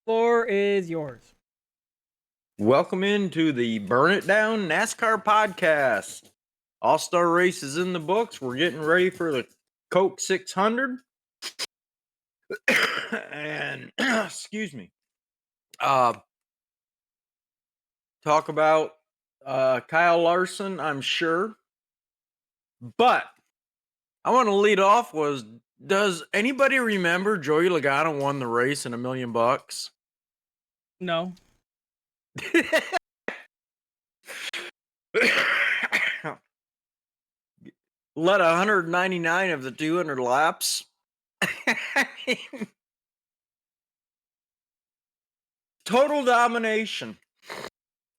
Floor is yours. Welcome into the Burn It Down NASCAR podcast. All-Star race is in the books. We're getting ready for the Coke 600. And, excuse me. Talk about Kyle Larson, I'm sure. But I want to lead off does anybody remember Joey Logano won the race in $1 million? No. Led 199 of the 200 laps. Total domination.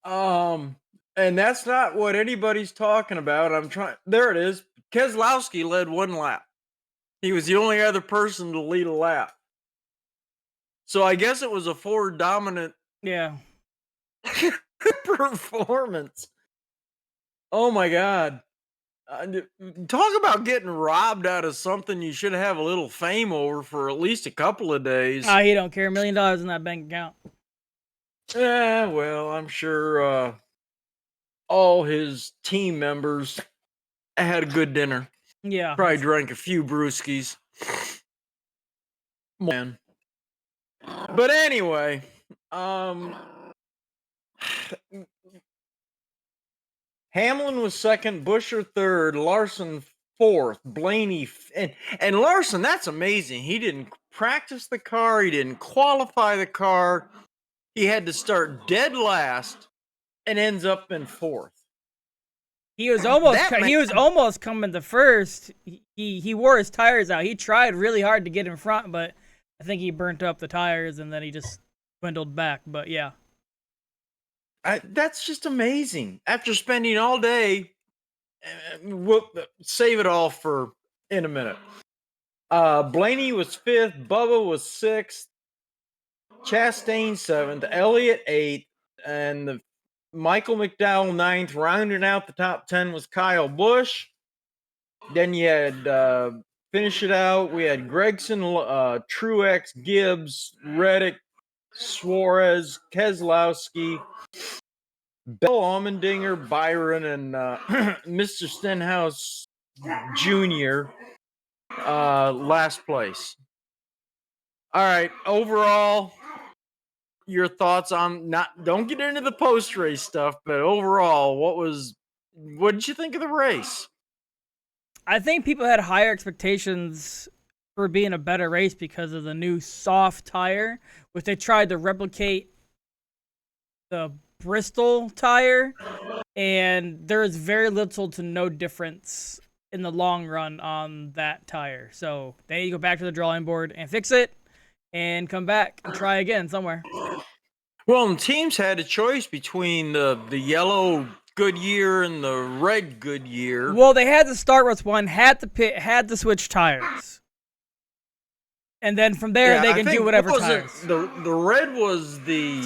And that's not what anybody's talking about. There it is. Keselowski led one lap. He was the only other person to lead a lap. So I guess it was a Ford dominant performance. Oh my God. Talk about getting robbed out of something you should have a little fame over for at least a couple of days. He don't care. $1 million in that bank account. Yeah, well, I'm sure all his team members had a good dinner. Yeah. Probably drank a few brewskis. Man. But anyway, Hamlin was second, Buescher third, Larson fourth, Blaney, and Larson, that's amazing. He didn't practice the car, he didn't qualify the car. He had to start dead last and ends up in fourth. He was almost coming to first. He wore his tires out. He tried really hard to get in front, but I think he burnt up the tires and then he just dwindled back. But yeah. That's just amazing. After spending all day, we'll save it all for in a minute. Blaney was fifth, Bubba was sixth, Chastain seventh, Elliott eighth, and Michael McDowell ninth. Rounding out the top 10 was Kyle Busch. Then you had finish it out. We had Gregson, Truex, Gibbs, Reddick, Suarez, Keselowski, Bell, Allmendinger, Byron, and Mr. Stenhouse Jr. Last place. All right. Overall, your thoughts on don't get into the post-race stuff, but overall, what did you think of the race? I think people had higher expectations for being a better race because of the new soft tire, which they tried to replicate the Bristol tire, and there is very little to no difference in the long run on that tire. So they need to go back to the drawing board and fix it and come back and try again somewhere. Well, and teams had a choice between the yellow Goodyear and the red Goodyear. Well, they had to start with one, had to switch tires. And then from there, they can do whatever tires. The red was the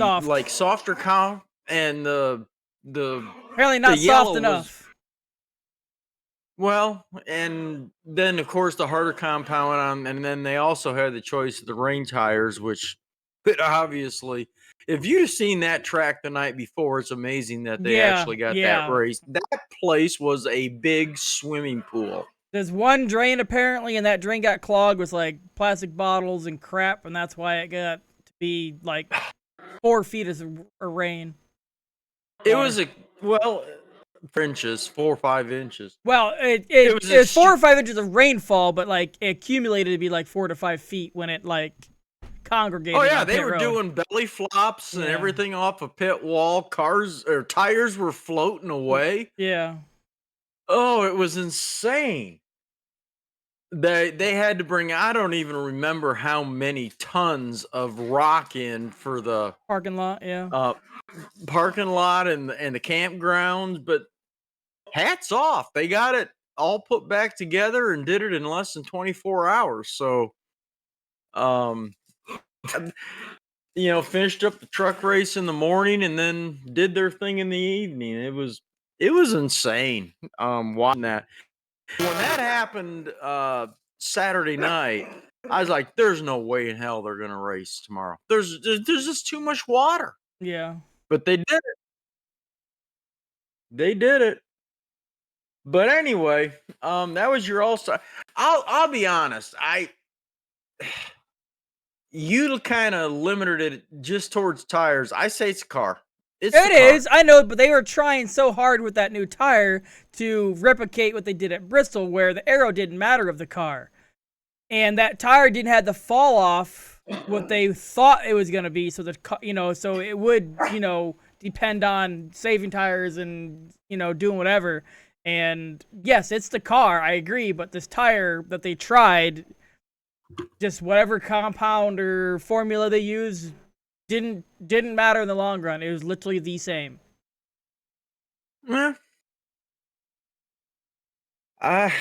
softer comp, and the apparently not soft enough. Well, and then of course the harder compound on, and then they also had the choice of the rain tires, which obviously, if you'd have seen that track the night before, it's amazing that they actually got that race. That place was a big swimming pool. There's one drain apparently, and that drain got clogged with like plastic bottles and crap, and that's why it got to be like 4 feet of rain. It was 4 or 5 inches. Well, it was 4 or 5 inches of rainfall, but like it accumulated to be like 4 to 5 feet when it like congregated. Oh yeah, they were doing belly flops and everything off a pit wall. Cars or tires were floating away. Yeah. Oh, it was insane. They had to bring, I don't even remember how many tons of rock in for the parking lot, parking lot and the campgrounds, but hats off. They got it all put back together and did it in less than 24 hours. So, finished up the truck race in the morning and then did their thing in the evening. It was insane. Watching that. When that happened Saturday night, I was like, "There's no way in hell they're gonna race tomorrow. There's just too much water." Yeah. But they did it. They did it. But anyway, that was your all star. I'll be honest. You kind of limited it just towards tires. I say it's a car. It's the It car. is, I know, but they were trying so hard with that new tire to replicate what they did at Bristol, where the aero didn't matter of the car. And that tire didn't have the fall off what they thought it was going to be, so so it would, depend on saving tires and, doing whatever. And yes, it's the car, I agree, but this tire that they tried, just whatever compound or formula they used, didn't matter in the long run. It was literally the same. Eh, I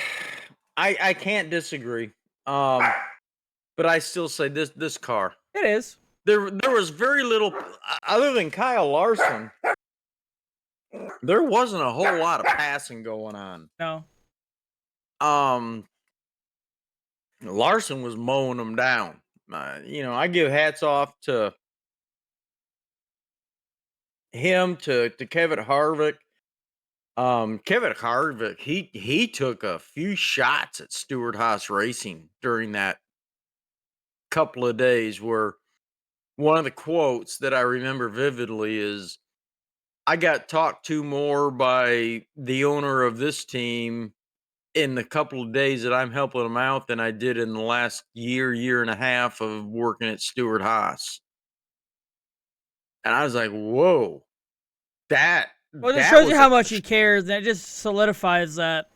I can't disagree. Um, but I still say this car. It is. There was very little other than Kyle Larson. There wasn't a whole lot of passing going on. No. Um, Larson was mowing them down. I give hats off to him, to Kevin Harvick. Kevin Harvick, he took a few shots at Stewart Haas Racing during that couple of days. Where one of the quotes that I remember vividly is, "I got talked to more by the owner of this team in the couple of days that I'm helping them out than I did in the last year and a half of working at Stewart Haas." And I was like, "Whoa, that Well, it that shows you was how much he cares, and it just solidifies that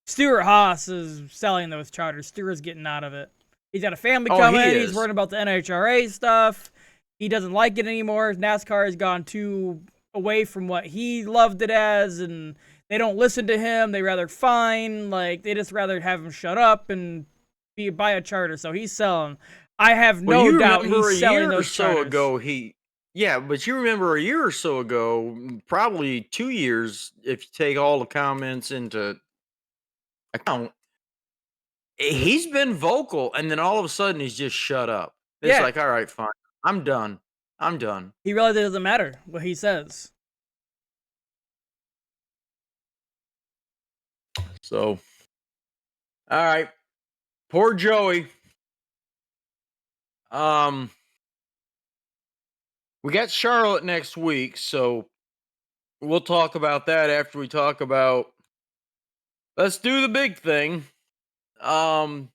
Stuart Haas is selling those charters. Stewart's getting out of it. He's got a family oh, coming. he He's is." worrying about the NHRA stuff. He doesn't like it anymore. NASCAR has gone too away from what he loved it as, and they don't listen to him. They rather fine. They just rather have him shut up and buy a charter. So he's selling. I have Well, no you doubt remember a he's selling year or those so charters. ago, yeah, but you remember a year or so ago, probably 2 years, if you take all the comments into account, he's been vocal, and then all of a sudden he's just shut up. It's Yeah, like, all right, fine, I'm done. I'm done. he realized it doesn't matter what he says. So, all right, poor Joey. Um, we got Charlotte next week, so we'll talk about that after we talk about. Let's do the big thing. Um,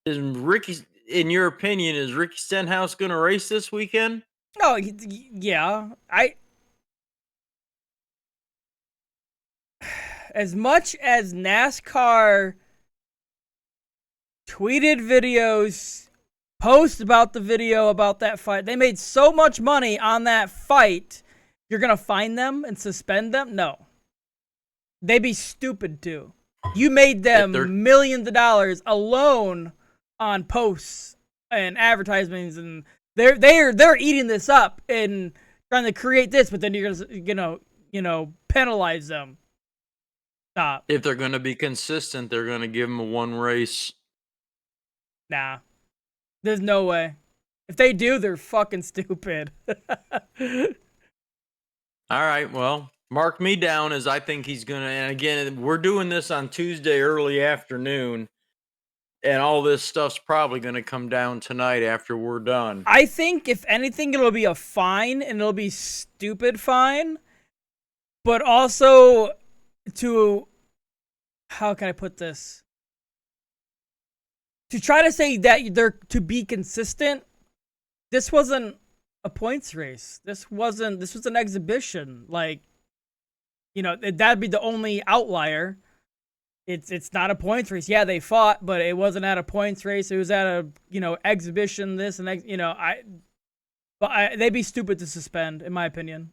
Is Ricky, in your opinion, is Ricky Stenhouse going to race this weekend? No, yeah. As much as NASCAR tweeted videos, post about the video about that fight, they made so much money on that fight. You're gonna fine them and suspend them? No, they'd be stupid too. You made If they're them millions of dollars alone on posts and advertisements, and they're eating this up and trying to create this, but then you're gonna penalize them. Stop. if they're going to be consistent, they're going to give him a one race. Nah. There's no way. If they do, they're fucking stupid. All right, well, mark me down as I think he's going to. And again, we're doing this on Tuesday early afternoon, and all this stuff's probably going to come down tonight after we're done. I think, if anything, it'll be a fine, and it'll be stupid fine. But also, how can I put this? To try to say that they're to be consistent, this wasn't a points race. This was an exhibition. That'd be the only outlier. It's not a points race. Yeah, they fought, but it wasn't at a points race. It was at a exhibition. They'd be stupid to suspend, in my opinion.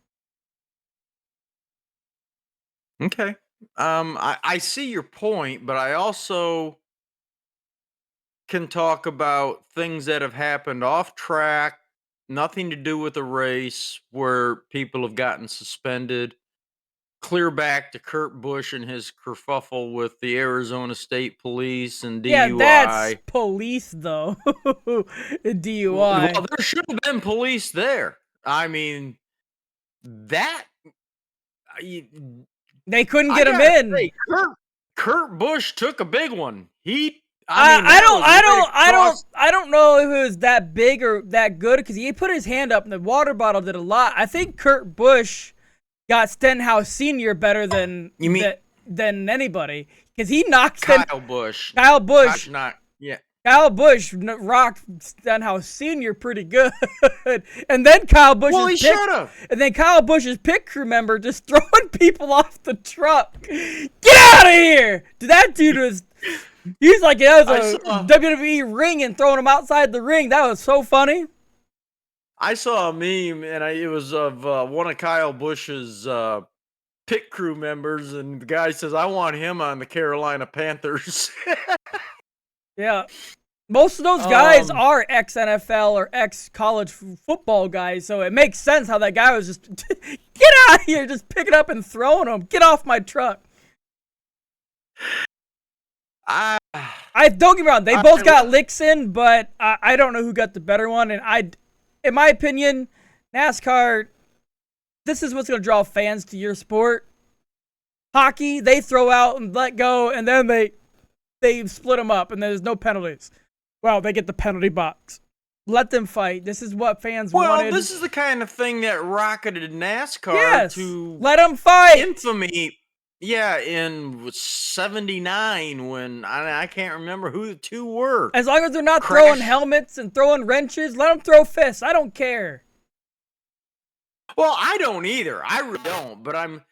Okay. I see your point, but I also can talk about things that have happened off track, nothing to do with the race, where people have gotten suspended. clear back to Kurt Busch and his kerfuffle with the Arizona State Police and Yeah, that's DUI. police though. DUI. Well, there should have been police there. I mean, that They couldn't I get him gotta in. say, Kurt Busch took a big one. I don't know if it was that big or that good because he put his hand up and the water bottle did a lot. I think Kurt Busch got Stenhouse Senior better than anybody because he knocked Kyle Busch. Kyle Busch rocked Stenhouse Senior pretty good, and then Kyle Busch's pit crew member just throwing people off the truck. Get out of here! That dude was. He's like, it was a WWE ring and throwing him outside the ring. That was so funny. I saw a meme, and it was of one of Kyle Busch's pit crew members, and the guy says, I want him on the Carolina Panthers. Yeah. Most of those guys are ex-NFL or ex-college football guys, so it makes sense how that guy was just, get out of here, just picking up and throwing them. Get off my truck. I don't get me wrong, they both got licks in, but I don't know who got the better one. And in my opinion, NASCAR, this is what's going to draw fans to your sport. Hockey, they throw out and let go, and then they split them up, and there's no penalties. Well, they get the penalty box. Let them fight. This is what fans wanted. Well, this is the kind of thing that rocketed NASCAR to let them fight. Infamy. Yeah, in 79 when I can't remember who the two were. As long as they're not throwing helmets and throwing wrenches, let them throw fists. I don't care. Well, I don't either. I really don't. But I'm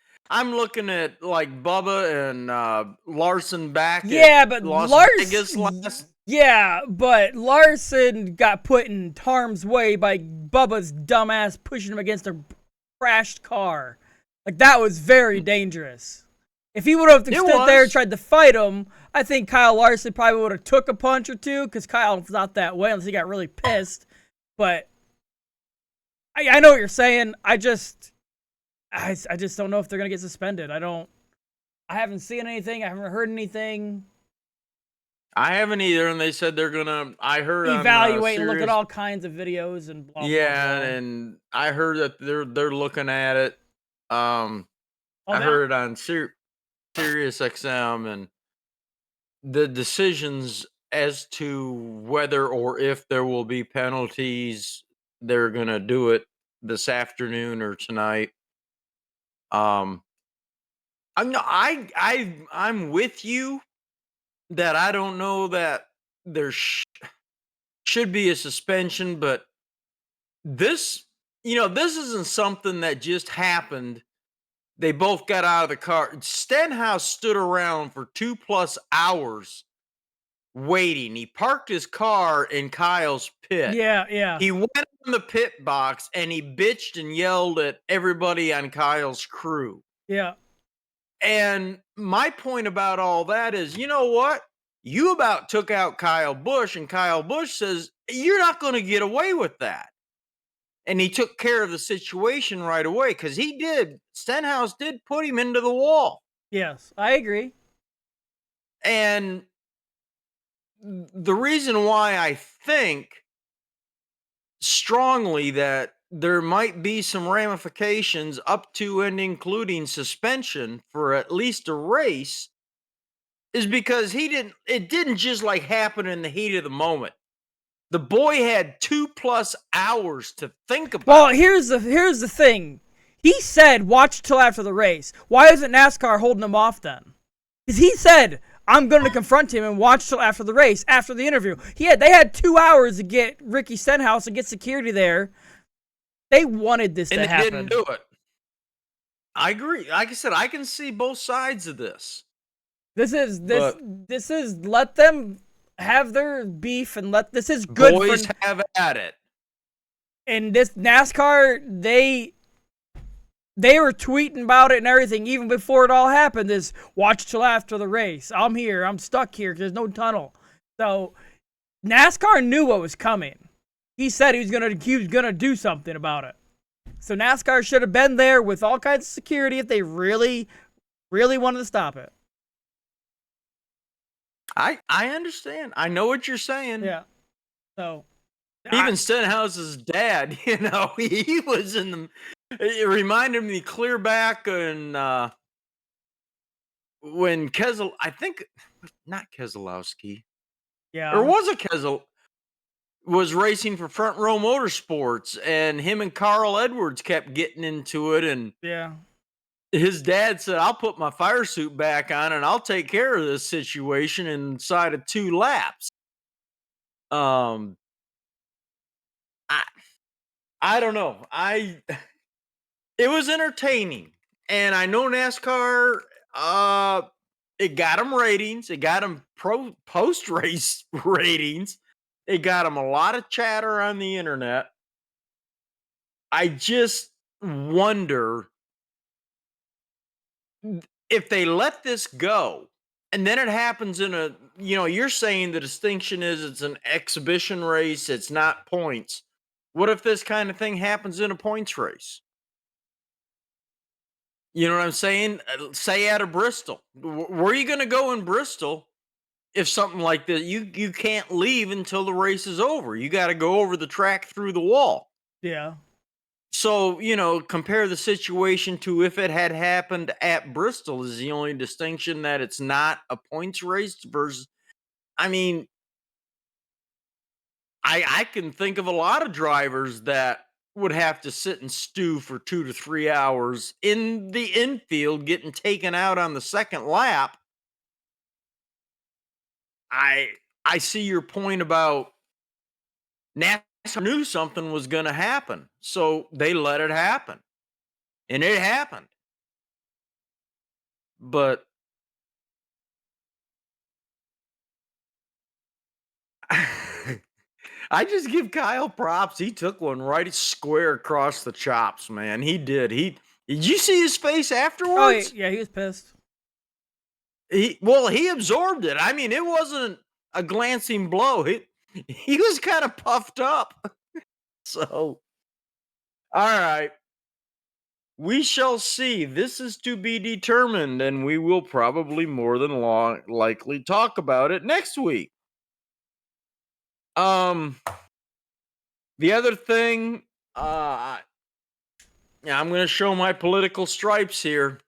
looking at like Bubba and Larson back. Yeah, but Las Vegas last. Yeah, but Larson got put in harm's way by Bubba's dumbass pushing him against a crashed car. Like that was very dangerous. If he would have stood there and tried to fight him, I think Kyle Larson probably would have took a punch or two because Kyle's not that way unless he got really pissed. But I know what you're saying. I just don't know if they're gonna get suspended. I haven't seen anything. I haven't heard anything. I haven't either, and they said they're gonna. I heard evaluate and look at all kinds of videos and blah. Yeah, blah, blah. And I heard that they're looking at it. I heard it on Sirius XM, and the decisions as to whether or if there will be penalties, they're gonna do it this afternoon or tonight. I'm with you that I don't know that there should be a suspension, but this isn't something that just happened. They both got out of the car. Stenhouse stood around for 2+ hours waiting. He parked his car in Kyle's pit. Yeah. He went in the pit box and he bitched and yelled at everybody on Kyle's crew. Yeah. And my point about all that is, you know what? You about took out Kyle Busch, and Kyle Busch says, you're not going to get away with that. And he took care of the situation right away because he did. Stenhouse did put him into the wall. Yes, I agree. And the reason why I think strongly that there might be some ramifications up to and including suspension for at least a race is because it didn't just like happen in the heat of the moment. The boy had 2+ hours to think about. Well, here's the thing. He said, watch till after the race. Why isn't NASCAR holding him off then? Because he said, I'm going to confront him and watch till after the race, after the interview. They had 2 hours to get Ricky Stenhouse and get security there. They wanted this to happen. And they didn't do it. I agree. Like I said, I can see both sides of this. This is let them have their beef and this is good. Boys have at it. And this NASCAR, they were tweeting about it and everything even before it all happened. Is watch till after the race. I'm here. I'm stuck here. There's no tunnel. So NASCAR knew what was coming. He said he was gonna do something about it. So NASCAR should have been there with all kinds of security if they really, really wanted to stop it. I understand. I know what you're saying. Yeah. So, Even Stenhouse's dad, he was in the. It reminded me clear back when I think not Keselowski, or yeah, was it was racing for Front Row Motorsports, and him and Carl Edwards kept getting into it, and yeah, his dad said, "I'll put my fire suit back on and I'll take care of this situation inside of 2 laps." Um, I I don't know. It was entertaining, and I know NASCAR. It got them ratings. It got them post race ratings. It got them a lot of chatter on the internet. I just wonder if they let this go and then it happens in a, you're saying the distinction is it's an exhibition race, it's not points. What if this kind of thing happens in a points race? You know what I'm saying? Say out of Bristol. Where are you going to go in Bristol if something like this? You can't leave until the race is over. You got to go over the track through the wall. yeah, So, compare the situation to if it had happened at Bristol is the only distinction that it's not a points race versus, I mean, I can think of a lot of drivers that would have to sit and stew for 2 to 3 hours in the infield getting taken out on the second lap. I I see your point about NASA knew something was going to happen, so they let it happen. And it happened. But I just give Kyle props. He took one right square across the chops, man. He did. Did you see his face oh afterwards? yeah, he was pissed. He absorbed it. I mean, it wasn't a glancing blow. He was kind of puffed up. So, all right. We shall see. This is to be determined, and we will probably more than likely talk about it next week. Um, the other thing, yeah, I'm going to show my political stripes here.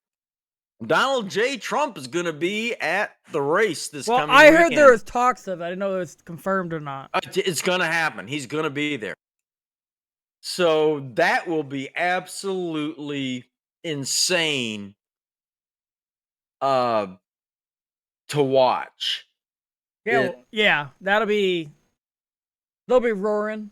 Donald J. Trump is going to be at the race this Well, coming I weekend. heard there was talks of it. I didn't know it was confirmed or not. It's going to happen. He's going to be there. So that will be absolutely insane to watch. Yeah, yeah, they'll be roaring.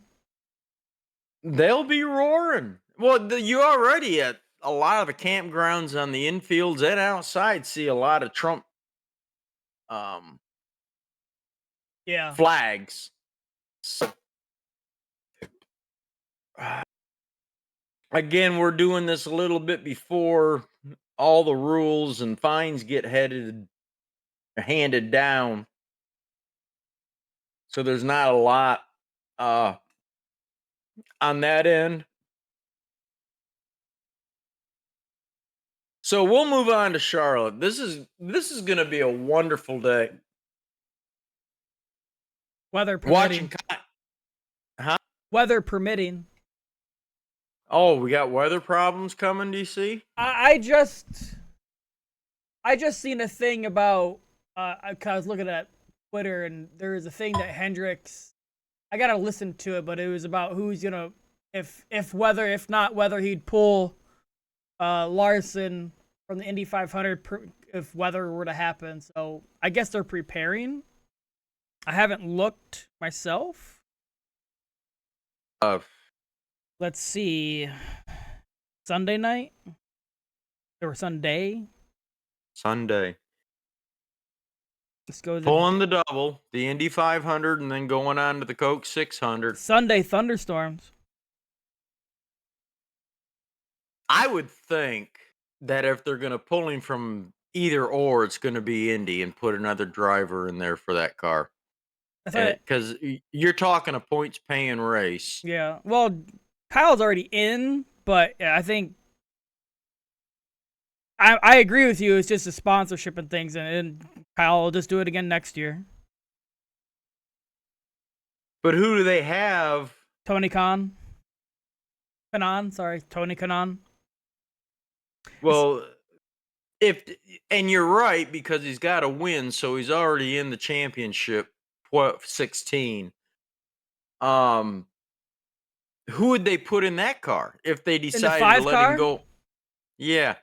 They'll be roaring. Well, you already at a lot of the campgrounds on the infields and outside see a lot of Trump Yeah, flags. So, again, we're doing this a little bit before all the rules and fines get handed down. So there's not a lot on that end. So we'll move on to Charlotte. This is going to be a wonderful day. weather permitting. Huh? Weather permitting. Oh, we got weather problems coming, DC? I just seen a thing about I was looking at Twitter and there was a thing that Hendricks. I gotta listen to it, but it was about who's gonna if not whether he'd pull Larson from the Indy 500 if weather were to happen. So I guess they're preparing. I haven't looked myself. Let's see. Sunday night? Or Sunday? Sunday. Let's go Pulling the double, the Indy 500, and then going on to the Coke 600. Sunday thunderstorms. I would think that if they're going to pull him from either or, it's going to be Indy and put another driver in there for that car. Because you're talking a points paying race. Yeah. Well, Kyle's already in, but yeah, I think I agree with you. It's just the sponsorship and things, and Kyle will just do it again next year. But who do they have? Tony Khan. Tony Kanon. Well, if and you're right because he's got to win, so he's already in the championship. 16. Who would they put in that car if they In the decided to 5 let him car, go? Yeah,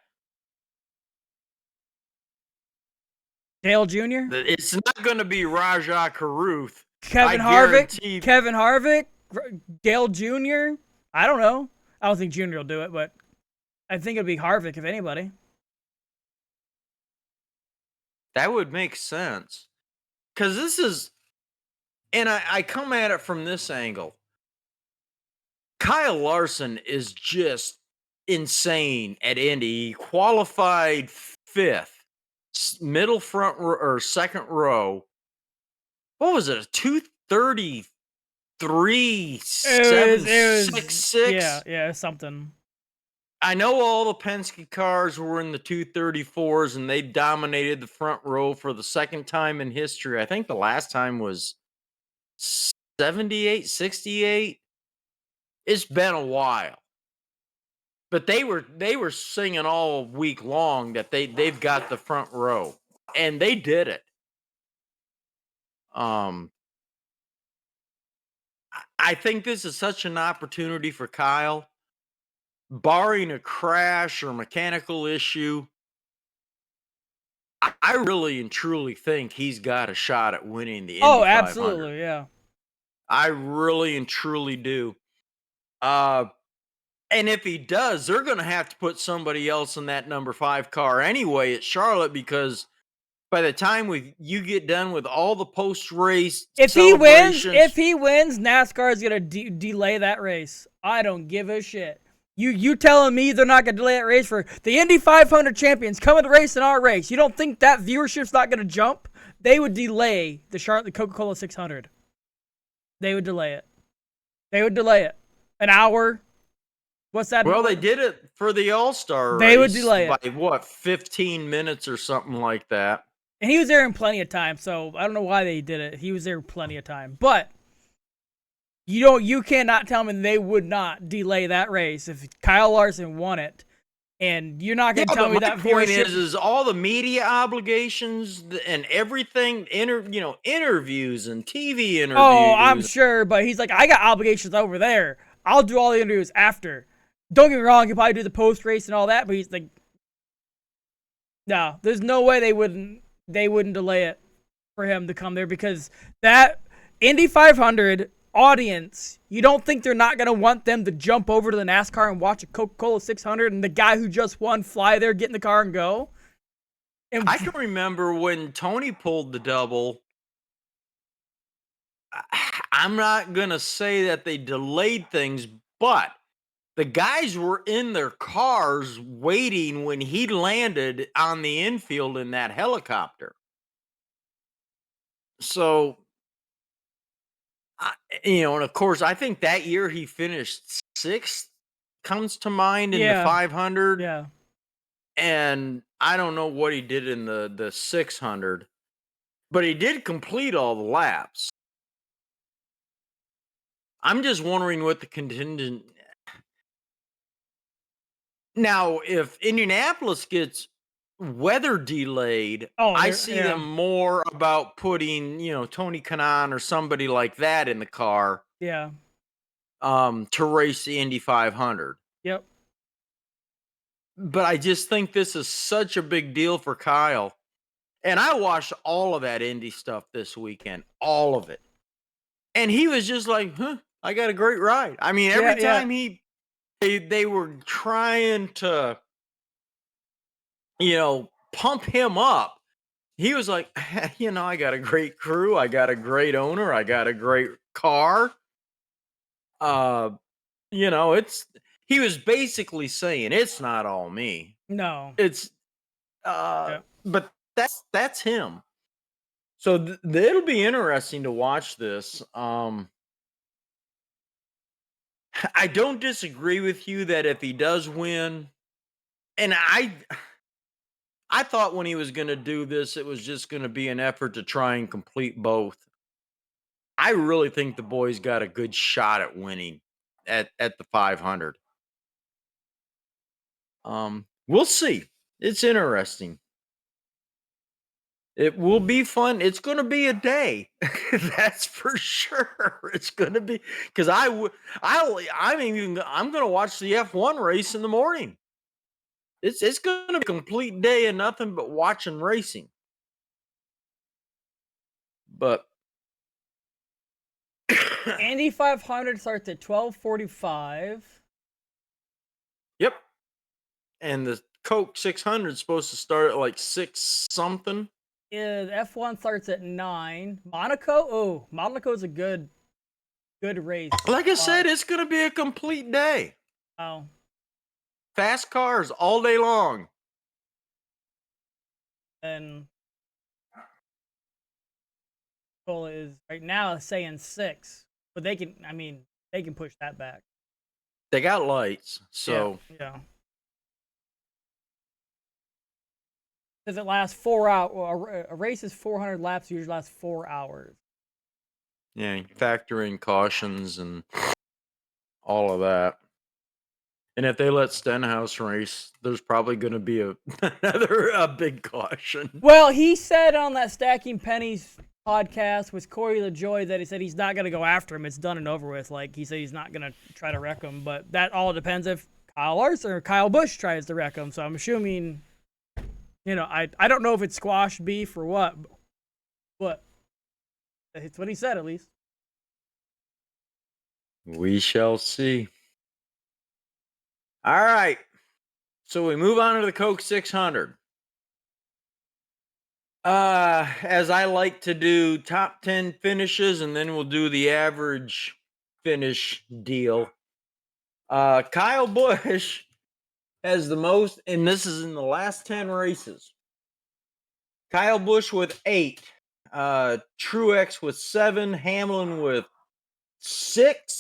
Dale Jr., it's not going to be Rajah Caruth. Kevin I Harvick, guarantee. Dale Jr. I don't know. I don't think Jr. will do it, but I think it'd be Harvick if anybody. That would make sense. Because this is, and I come at it from this angle. Kyle Larson is just insane at Indy. He qualified 5th, middle front or second row. What was it? A 233.766? Yeah, something. I know all the Penske cars were in the 234s and they dominated the front row for the second time in history. I think the last time was 78, 68. It's been a while. But they were singing all week long that they've got the front row. And they did it. I think this is such an opportunity for Kyle. Barring a crash or mechanical issue, I really and truly think he's got a shot at winning the Indy 500. Absolutely, yeah. I really and truly do. And if he does, they're going to have to put somebody else in that number 5 car anyway at Charlotte because by the time you get done with all the post-race celebrations, if he wins, NASCAR is gonna delay that race. I don't give a shit. You telling me they're not gonna delay that race for the Indy 500 champions coming to race in our race? You don't think that viewership's not gonna jump? They would delay the Coca-Cola 600. They would delay it. An hour. What's that? Well, they did it for the All-Star race. They would delay it by what, 15 minutes or something like that. And he was there in plenty of time, so I don't know why they did it. He was there plenty of time. But you cannot tell me they would not delay that race if Kyle Larson won it. And you're not going to tell me that point is all the media obligations and everything, interviews and TV interviews. Oh, I'm sure, but he's like, I got obligations over there. I'll do all the interviews after. Don't get me wrong, he'll probably do the post-race and all that, but he's like, no, there's no way they wouldn't delay it for him to come there because that Indy 500 audience, you don't think they're not going to want them to jump over to the NASCAR and watch a Coca-Cola 600 and the guy who just won fly there, get in the car and go? And I can remember when Tony pulled the double. I'm not going to say that they delayed things, but the guys were in their cars waiting when he landed on the infield in that helicopter. So, and of course, I think that year he finished 6th, comes to mind in the 500. Yeah. And I don't know what he did in the 600, but he did complete all the laps. I'm just wondering what the contingent. Now, if Indianapolis gets weather delayed, I see them more about putting, Tony Kanaan or somebody like that in the car. Yeah. To race the Indy 500. Yep. But I just think this is such a big deal for Kyle. And I watched all of that Indy stuff this weekend, all of it. And he was just like, I got a great ride. I mean, every time they were trying to, pump him up, he was like, I got a great crew. I got a great owner. I got a great car. He was basically saying it's not all me. No. It's but that's him. So it'll be interesting to watch this. I don't disagree with you that if he does win, and I thought when he was going to do this, it was just going to be an effort to try and complete both. I really think the boys got a good shot at winning at the 500. We'll see. It's interesting. It will be fun. It's going to be a day. That's for sure. It's going to be because I'm even I'm going to watch the F1 race in the morning. It's going to be a complete day of nothing but watching racing. But Indy 500 starts at 12:45. yep, and the Coke 600 is supposed to start at like 6 something. Yeah, F1 starts at 9. Monaco? Oh, Monaco is a good race. Like I said, it's going to be a complete day. Wow. Fast cars all day long. And Cola is right now saying 6, but they can. I mean, they can push that back. They got lights, so Yeah. Does it last 4 hours? Well, a race is 400 laps. Usually lasts 4 hours. yeah, you factor in cautions and all of that. And if they let Stenhouse race, there's probably going to be another big caution. Well, he said on that Stacking Pennies podcast with Corey LaJoy that he said he's not going to go after him. It's done and over with. Like, he said he's not going to try to wreck him. But that all depends if Kyle Larson or Kyle Busch tries to wreck him. So I'm assuming, I don't know if it's squash beef or what. But it's what he said, at least. We shall see. All right. So we move on to the Coke 600. As I like to do top 10 finishes, and then we'll do the average finish deal. Kyle Busch has the most, and this is in the last 10 races. Kyle Busch with 8, Truex with 7, Hamlin with 6,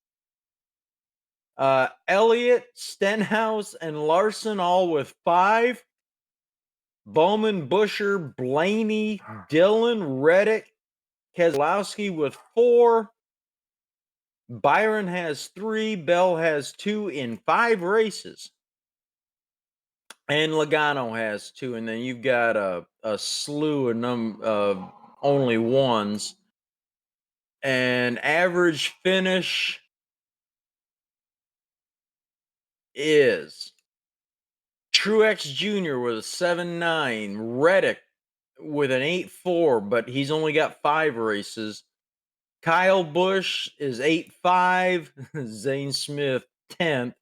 Elliott, Stenhouse, and Larson all with 5. Bowman, Busher, Blaney, Dillon, Reddick, Keselowski with 4. Byron has 3. Bell has 2 in 5 races. And Logano has 2. And then you've got a slew of only ones. And average finish is Truex Jr. with a 7.9, Reddick with an 8.4, but he's only got 5 races. Kyle Busch is 8.5, Zane Smith 10th,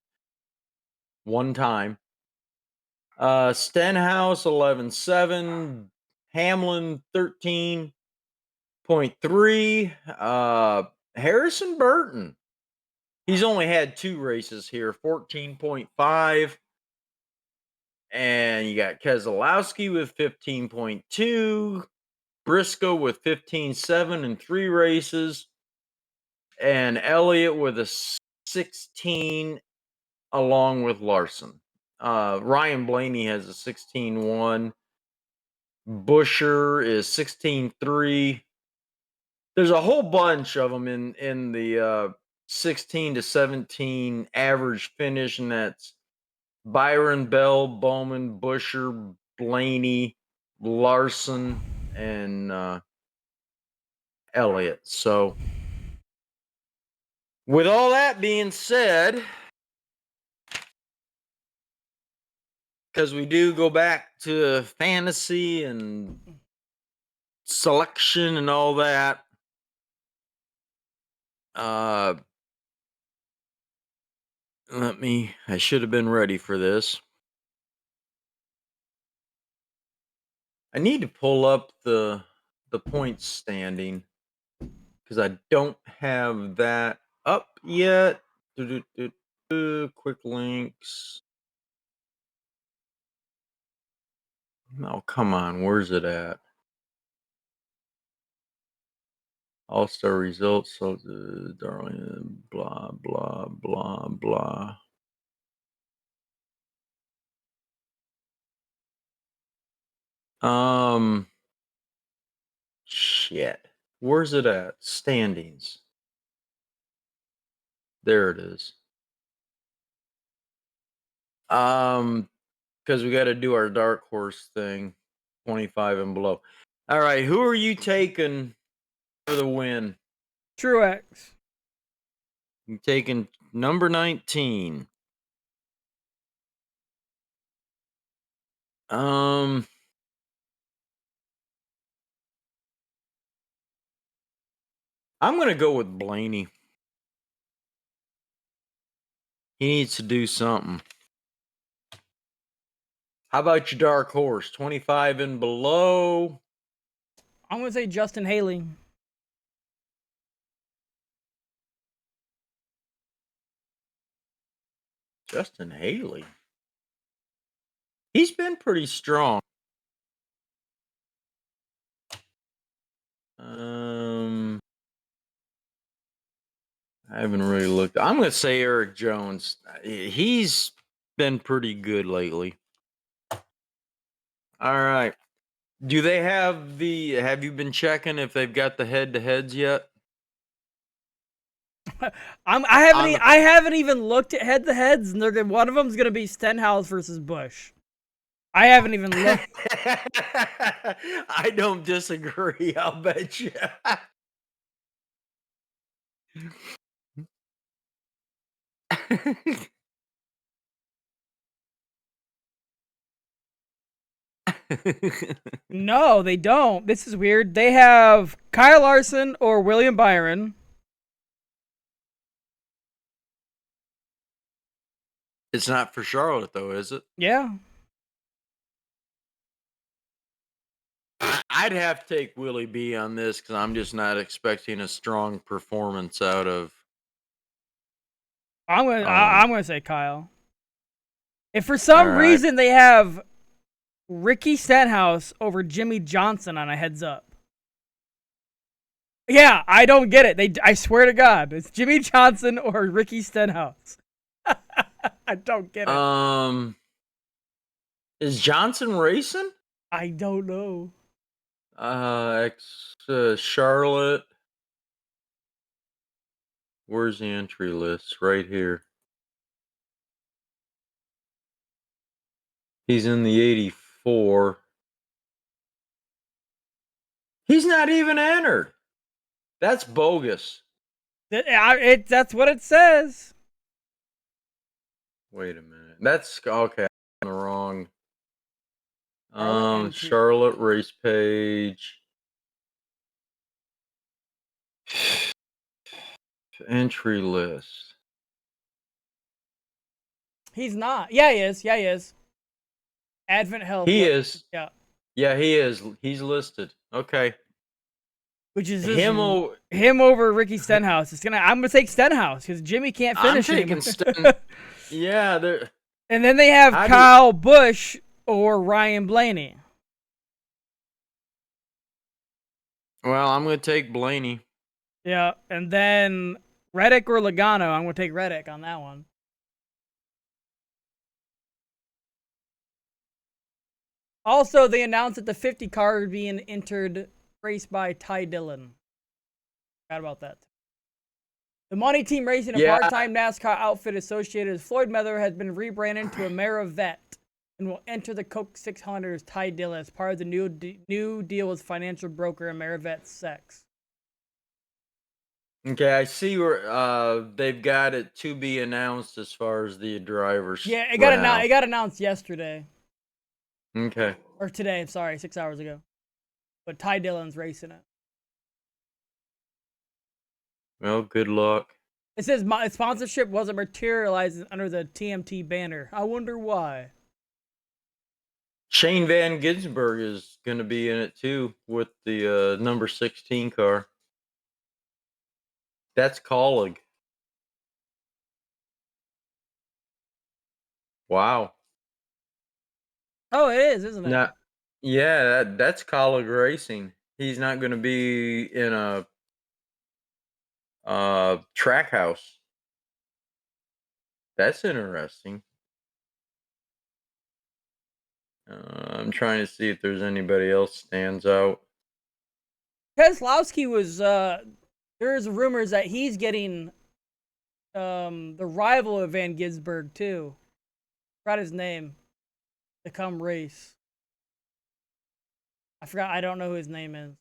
one time. Stenhouse 11.7, Hamlin 13.3, Harrison Burton. He's only had 2 races here, 14.5. And you got Keselowski with 15.2, Briscoe with 15.7 in 3 races, and Elliott with a 16 along with Larson. Ryan Blaney has a 16.1. Busher is 16.3. There's a whole bunch of them in the 16 to 17 average finish, and that's Byron, Bell, Bowman, Busher, Blaney, Larson, and Elliott. So, with all that being said, because we do go back to fantasy and selection and all that, I should have been ready for this. I need to pull up the points standing because I don't have that up yet. Quick links. Oh, come on. Where's it at? All-star results. So, darling, blah, blah, blah, blah. Shit. Where's it at? Standings. There it is. Because we got to do our dark horse thing, 25 and below. All right, who are you taking for the win? Truex. I'm taking number 19. I'm gonna go with Blaney. He needs to do something. How about your dark horse? 25 and below. I'm gonna say Justin Haley. Justin Haley. He's been pretty strong. I haven't really looked. I'm gonna say Eric Jones. He's been pretty good lately. All right. Do they have the? Have you been checking if they've got the head-to-heads yet? I haven't even looked at head-to-heads, and one of them's gonna be Stenhouse versus Busch. I haven't even looked. I don't disagree. I'll bet you. No, they don't. This is weird. They have Kyle Larson or William Byron. It's not for Charlotte, though, is it? Yeah. I'd have to take Willie B on this because I'm just not expecting a strong performance out of. I'm gonna say Kyle. If for some All right. reason they have Ricky Stenhouse over Jimmy Johnson on a heads up. Yeah, I don't get it. I swear to God, it's Jimmy Johnson or Ricky Stenhouse. I don't get it. Is Johnson racing? I don't know. Charlotte. Where's the entry list? Right here. He's in the 84. He's not even entered. That's bogus. That's what it says. Wait a minute. That's okay. I'm on the wrong. Charlotte Charlotte race page. Entry list. He's not. Yeah, he is. Yeah, he is. Advent Health. He is. Yeah. Yeah, he is. He's listed. Okay. Which is him over Ricky Stenhouse. I'm gonna take Stenhouse because Jimmy can't finish I'm him. taking yeah, and then they have Kyle Busch or Ryan Blaney. Well, I'm gonna take Blaney. Yeah, and then Reddick or Logano. I'm gonna take Reddick on that one. Also, they announced that the 50 car is being entered, raced by Ty Dillon. Forgot about that. The Money Team Racing, a part-time NASCAR outfit associated with Floyd Mayweather, has been rebranded to AmeriVet and will enter the Coke 600 as Ty Dillon as part of the new deal with financial broker AmeriVet Sex. Okay, I see where they've got it to be announced as far as the drivers. Yeah, it got announced yesterday. Okay. Or today, sorry, 6 hours ago. But Ty Dillon's racing it. Well, good luck. It says my sponsorship wasn't materializing under the TMT banner. I wonder why. Shane Van Gisbergen is going to be in it too with the number 16 car. That's Colleague. Wow. Oh, it is, isn't it? Yeah, that's Colleague Racing. He's not going to be in a Trackhouse. That's interesting. I'm trying to see if there's anybody else stands out. Keselowski was there's rumors that he's getting the rival of Van Gisberg too. Forgot his name to come race. I forgot. I don't know who his name is.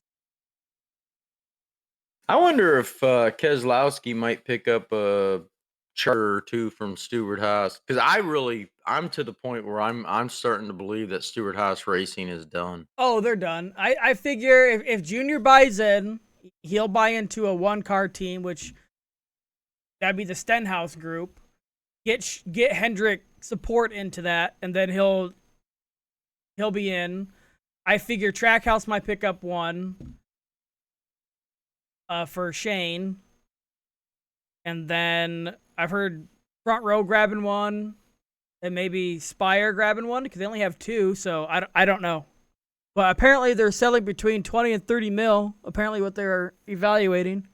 I wonder if Keselowski might pick up a charter or two from Stewart Haas, because I'm to the point where I'm starting to believe that Stewart Haas Racing is done. Oh, they're done. I figure if Junior buys in, he'll buy into a one car team, which that'd be the Stenhouse group. Get Hendrick support into that, and then he'll be in. I figure Trackhouse might pick up one for Shane, and then I've heard Front Row grabbing one, and maybe Spire grabbing one because they only have two. So I don't know, but apparently they're selling between 20 and 30 mil. Apparently, what they're evaluating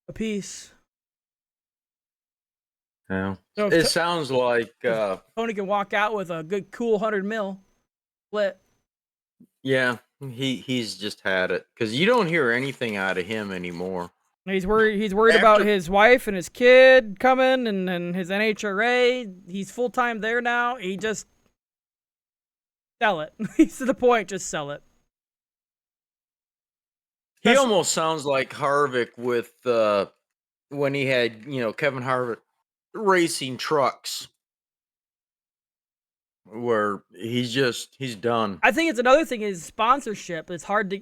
a piece. Yeah, so it sounds like Tony can walk out with a good, cool 100 mil split. Yeah, he's just had it because you don't hear anything out of him anymore. He's worried about his wife and his kid coming and his NHRA. He's full time there now. He just sell it. He's to the point. Just sell it. He almost sounds like Harvick with when he had Kevin Harvick racing trucks, where he's done. I think it's another thing is sponsorship. It's hard to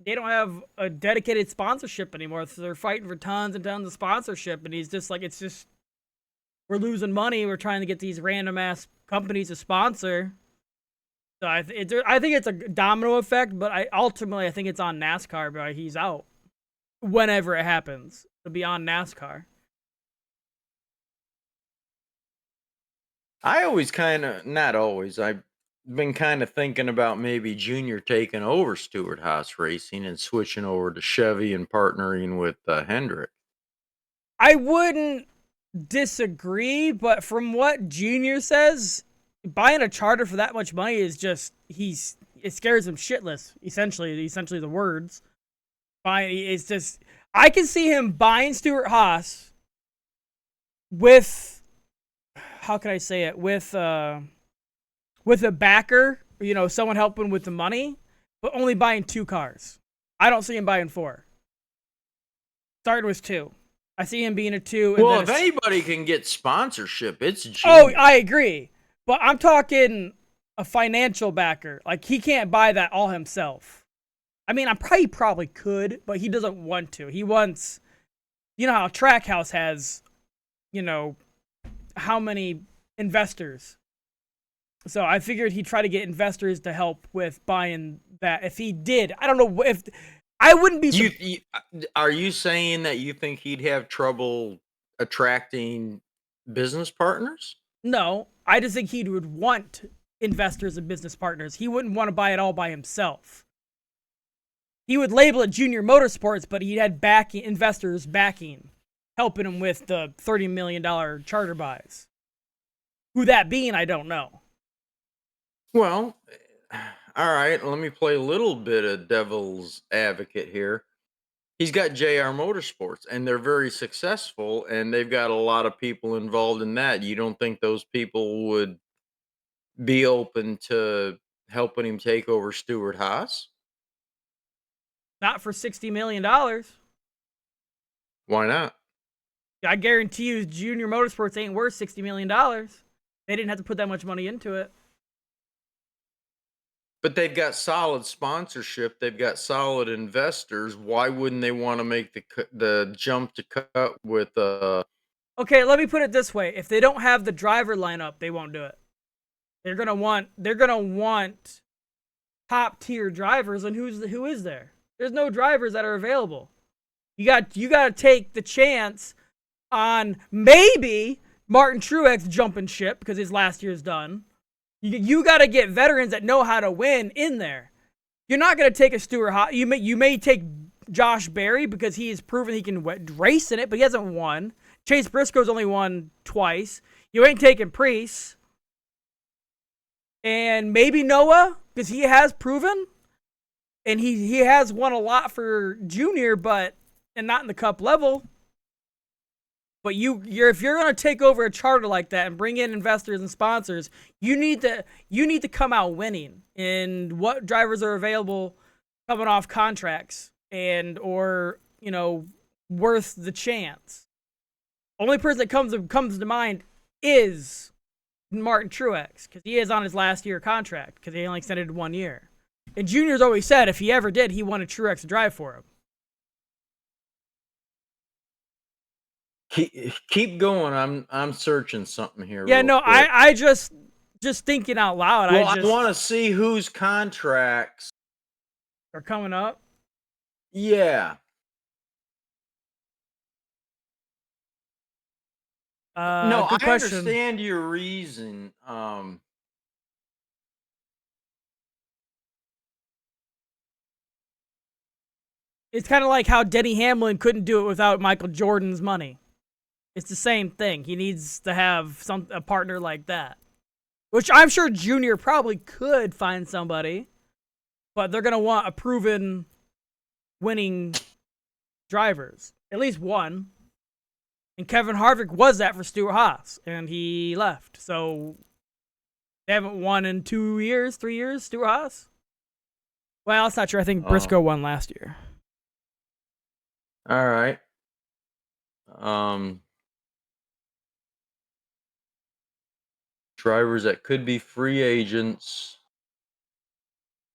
they don't have a dedicated sponsorship anymore, so they're fighting for tons and tons of sponsorship, and he's just like, it's just, we're losing money. We're trying to get these random ass companies to sponsor. So I think it's a domino effect, but ultimately I think it's on NASCAR. But he's out whenever it happens. It'll be on NASCAR. I always not always. I've been kind of thinking about maybe Junior taking over Stewart Haas Racing and switching over to Chevy and partnering with Hendrick. I wouldn't disagree, but from what Junior says, buying a charter for that much money is just it scares him shitless. Essentially the words. It's just, I can see him buying Stewart Haas with, how can I say it, with a backer, someone helping with the money, but only buying 2 cars. I don't see him buying 4. Starting with 2. I see him being a 2. Well, if anybody can get sponsorship, it's Junior. Oh, I agree. But I'm talking a financial backer. Like, he can't buy that all himself. I mean, he probably could, but he doesn't want to. He wants, how Trackhouse has, how many investors. So I figured he'd try to get investors to help with buying that. If he did, I don't know if I wouldn't be. Are you saying that you think he'd have trouble attracting business partners? No, I just think he would want investors and business partners. He wouldn't want to buy it all by himself. He would label it Junior Motorsports, but he had investors backing, helping him with the $30 million charter buys. Who that being, I don't know. Well, all right, let me play a little bit of devil's advocate here. He's got JR Motorsports, and they're very successful, and they've got a lot of people involved in that. You don't think those people would be open to helping him take over Stewart Haas? Not for $60 million. Why not? I guarantee you Junior Motorsports ain't worth $60 million. They didn't have to put that much money into it. But they've got solid sponsorship. They've got solid investors. Why wouldn't they want to make the jump to cut with? Okay, let me put it this way: if they don't have the driver lineup, they won't do it. They're gonna want top tier drivers, and who is there? There's no drivers that are available. You got to take the chance on maybe Martin Truex jumping ship because his last year's done. You got to get veterans that know how to win in there. You're not going to take a Stewart Haas. You may take Josh Berry because he has proven he can race in it, but he hasn't won. Chase Briscoe's only won twice. You ain't taking Priest. And maybe Noah, because he has proven. And he has won a lot for junior, and not in the cup level. But if you're gonna take over a charter like that and bring in investors and sponsors, you need to come out winning. And what drivers are available coming off contracts or worth the chance? Only person that comes to mind is Martin Truex, because he is on his last year contract because he only extended 1 year. And Junior's always said if he ever did, he wanted Truex to drive for him. Keep going. I'm searching something here. Yeah, no, quick. I just thinking out loud. Well, I want to see whose contracts are coming up. Yeah. No, I understand your reason. It's kind of like how Denny Hamlin couldn't do it without Michael Jordan's money. It's the same thing. He needs to have a partner like that. Which I'm sure Junior probably could find somebody, but they're going to want a proven winning drivers. At least one. And Kevin Harvick was that for Stuart Haas, and he left. So they haven't won in 2 years, 3 years, Stuart Haas? Well, that's not true. I think Briscoe won last year. All right. Drivers that could be free agents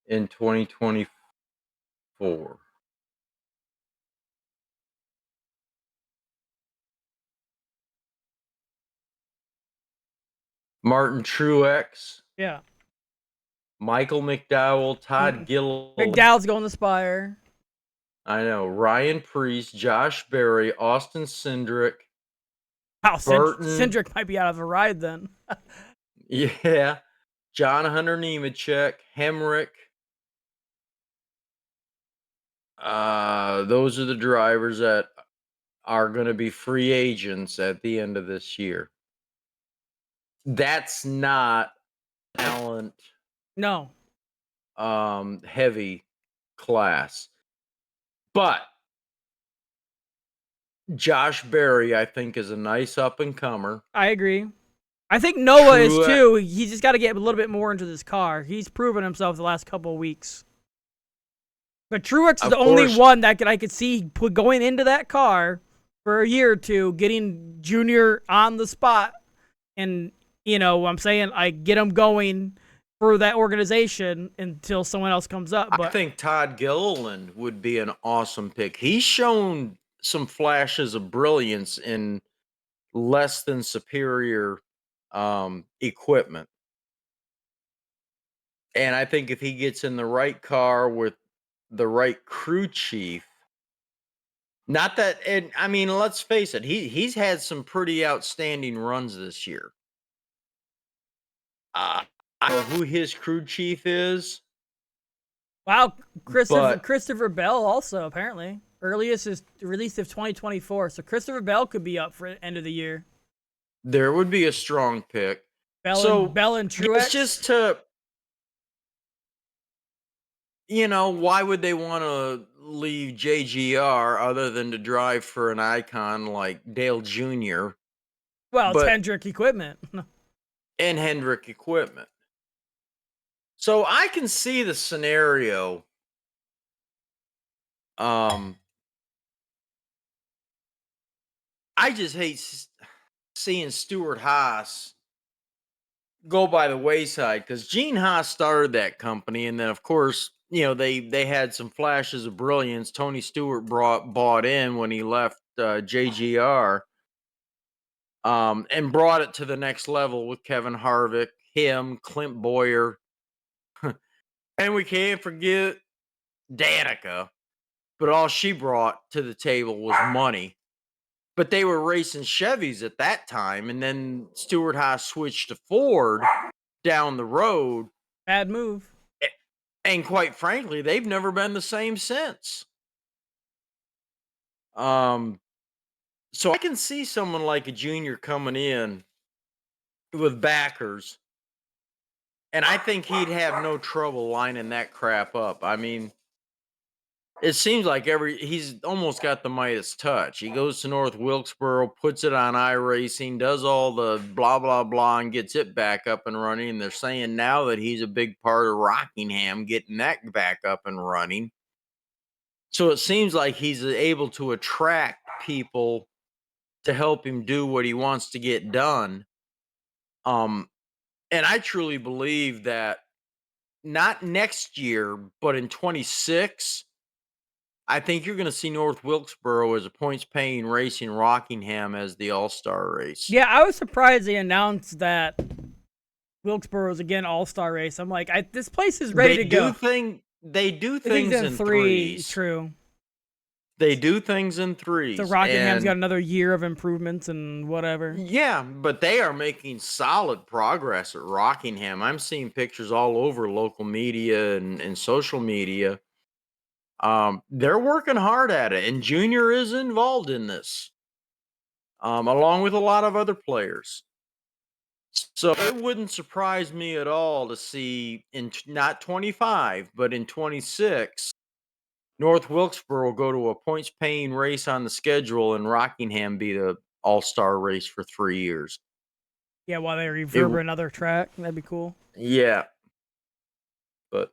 in 2024. Martin Truex. Yeah. Michael McDowell, Todd Gilliland. McDowell's going to Spire. I know. Ryan Preece, Josh Berry, Austin Cindric. Wow, Cindric might be out of the ride then. Yeah. John Hunter Nemechek, Hemrick. Those are the drivers that are going to be free agents at the end of this year. That's not talent. No. Heavy class. But Josh Berry, I think, is a nice up-and-comer. I agree. I think Noah is too. He's just got to get a little bit more into this car. He's proven himself the last couple of weeks. But Truex is the only one that I could see going into that car for a year or two, getting Junior on the spot. And, I'm saying I get him going for that organization until someone else comes up. But I think Todd Gilliland would be an awesome pick. He's shown some flashes of brilliance in less than superior equipment. And I think if he gets in the right car with the right crew chief, not that, and I mean, let's face it, he's had some pretty outstanding runs this year. I don't know who his crew chief is. Wow, Christopher Bell also, apparently. Earliest is released of 2024, so Christopher Bell could be up for end of the year. There would be a strong pick. Bell and Truex. It's just to, why would they want to leave JGR other than to drive for an icon like Dale Jr.? Well, it's Hendrick equipment. And Hendrick equipment. So I can see the scenario. I just hate seeing Stuart Haas go by the wayside, because Gene Haas started that company, and then of course, they had some flashes of brilliance. Tony Stewart bought in when he left JGR, and brought it to the next level with Kevin Harvick, him, Clint Boyer, and we can't forget Danica. But all she brought to the table was money. But they were racing Chevys at that time, and then Stuart Haas switched to Ford down the road. Bad move. And quite frankly, they've never been the same since. Um, so I can see someone like a junior coming in with backers, and I think he'd have no trouble lining that crap up. I mean, it seems like he's almost got the Midas touch. He goes to North Wilkesboro, puts it on iRacing, does all the blah blah blah, and gets it back up and running. And they're saying now that he's a big part of Rockingham getting that back up and running. So it seems like he's able to attract people to help him do what he wants to get done. Um, and I truly believe that not next year, but in 26, I think you're going to see North Wilkesboro as a points paying race in Rockingham as the All Star race. Yeah, I was surprised they announced that Wilkesboro's again All-Star race. I'm like, this place is ready to go. They do I think things then in three, threes. true. They do things in threes. So Rockingham's got And another year of improvements and whatever. yeah, but they are making solid progress at Rockingham. I'm seeing pictures all over local media and social media. They're working hard at it, and Junior is involved in this, along with a lot of other players. So it wouldn't surprise me at all to see not 25, but in 26, North Wilkesboro go to a points paying race on the schedule and Rockingham be the all star race for 3 years. Yeah, while they It, reverb another track, that'd be cool. yeah, but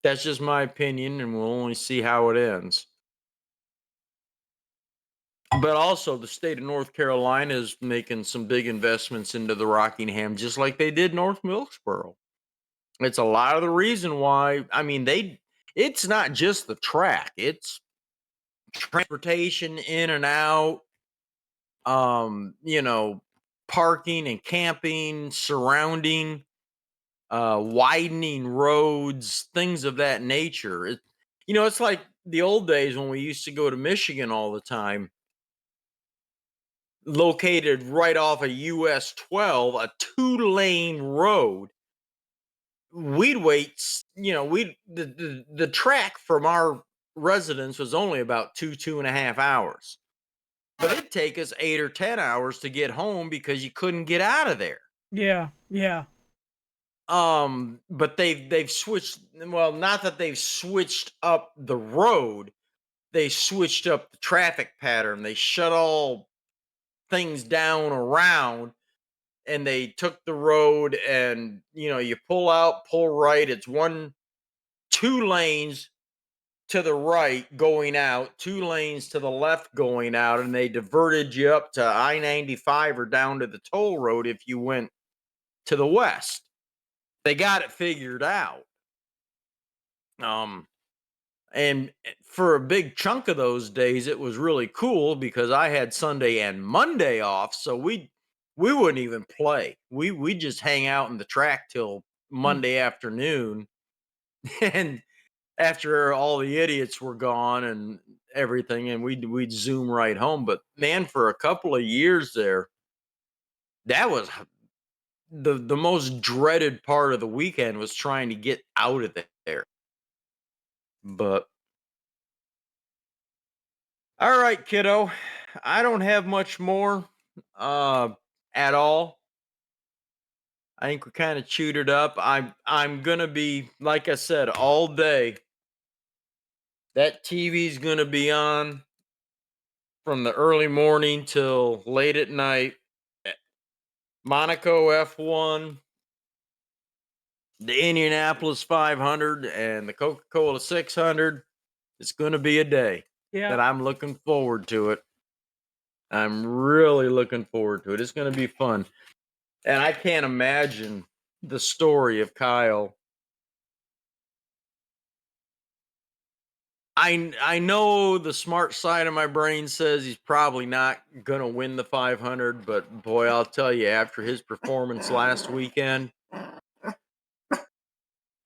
that's just my opinion, and we'll only see how it ends. But also, the state of North Carolina is making some big investments into the Rockingham, just like they did North Wilkesboro. It's a lot of the reason why. I mean, it's not just the track; it's transportation in and out. You know, parking and camping, surrounding, widening roads, things of that nature. It's like the old days when we used to go to Michigan all the time. Located right off of US 12, a 2-lane road. We'd wait, the track from our residence was only about 2.5 hours. But it'd take us 8 or 10 hours to get home because you couldn't get out of there. Yeah, yeah. But they've switched, well, not that they've switched up the road, they switched up the traffic pattern. They shut all things down around, and they took the road, and you pull out, pull right. It's 2 lanes to the right going out, 2 lanes to the left going out, and they diverted you up to I-95 or down to the toll road if you went to the west. They got it figured out. And for a big chunk of those days, it was really cool because I had Sunday and Monday off, so we wouldn't even play. We just hang out in the track till Hmm. Monday afternoon, and after all the idiots were gone and everything, and we'd zoom right home. But man, for a couple of years there, that was the most dreaded part of the weekend was trying to get out of there. But all right, kiddo. I don't have much more uh at all. I think we kind of chewed it up. I'm gonna be, like I said, all day. That TV's gonna be on from the early morning till late at night. Monaco F1, the Indianapolis 500, and the Coca-Cola 600. It's gonna be a day Yeah. that I'm looking forward to it. I'm really looking forward to it. It's gonna be fun. And I can't imagine the story of Kyle. I know the smart side of my brain says he's probably not gonna win the 500, but boy, I'll tell you, after his performance last weekend,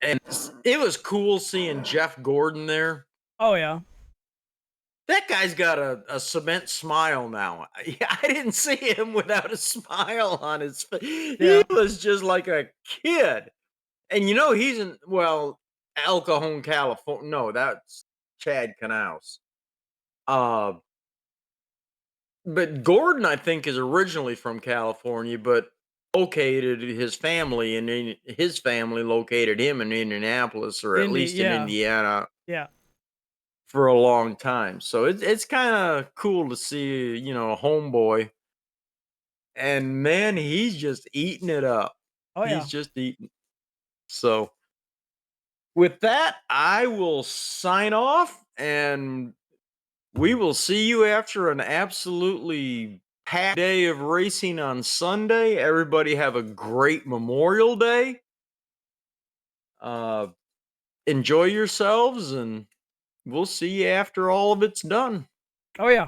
and it was cool seeing Jeff Gordon there. Oh yeah. That guy's got a cement smile now. I didn't see him without a smile on his face. He Yeah. was just like a kid. And he's in, well, El Cajon, California. No, that's Chad Knaus. Uh, But Gordon, I think, is originally from California, but located his family and his family located him in Indianapolis, or at least in Yeah, Indiana, yeah. for a long time. So it's kind of cool to see, a homeboy, and man, he's just eating it up. Oh He's yeah. just eating. So with that, I will sign off, and we will see you after an absolutely packed day of racing on Sunday. Everybody have a great Memorial Day. Uh, Enjoy yourselves, and we'll see you after all of it's done. Oh yeah.